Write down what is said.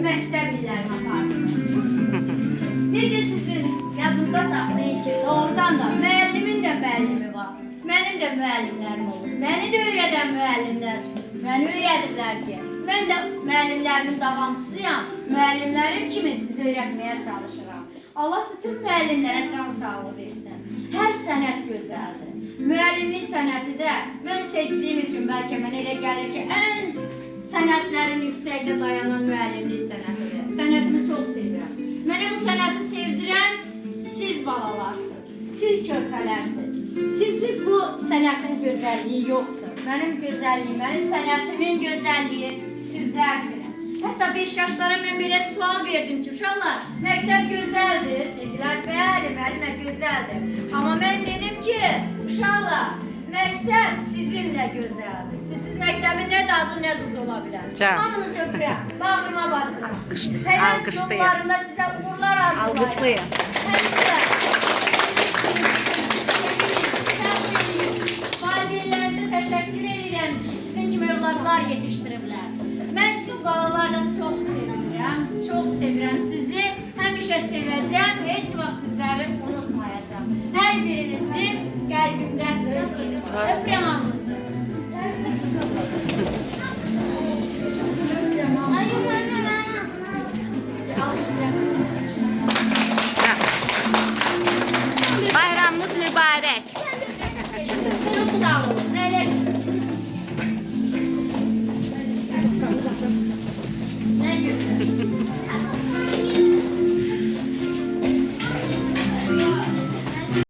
məktəb illərimi apardınız. Necə sizin yadınızda saxlayın ki, doğrudan da müəllimin də müəllimi var. Mənim də müəllimlərim olur. Məni də öyrədən müəllimlər məni öyrədiblər ki, mən də müəllimlərimin davamçısıyam. Müəllimlərim kimi sizi öyrətməyə çalışıram. Allah bütün müəllimlərə can sağlığı versin. Hər sənət gözəldir. Müəllimlik sənəti də mən seçdiyim üçün bəlkə mənə elə gəlir ki, ən sənətlərin yüksəkdə dayanan müəllimlik sənətidir. Sənətimi çox sevirəm. Mənə bu sənəti sevdirən siz balalarsınız, siz körpələrsiniz. Sizsiz bu sənətin gözəlliyi yoxdur. Mənim gözəlliyim, mənim sənətimin gözəlliyi sizlərsiniz. Hətta 5 yaşlara mən belə sual verdim ki, uşaqlar, məktəb gözəldir. Dedilər, bəli, müəllimə gözəldir. Amma mən dedim ki, uşaqlar, məktəb sizinlə gözəldir. Sizsiz məktəbin nə dadı, nə duzu ola bilər. Hamınızı öpürəm, bağrıma basıram. Həyat yollarında sizə uğurlar arzulayın. Alqışlayın. Həmişə valideynlərinizə təşəkkür edirəm ki, sizin kimi övladlar yetişdiriblər. Mən siz balalarla çox sevirəm, çox sevirəm sizi. Həmişə sevəcəm, heç vaxt sizləri unutmayacağım. Hər birinizin qəlbimdən öz yerim var. Öpürəm hamınızı.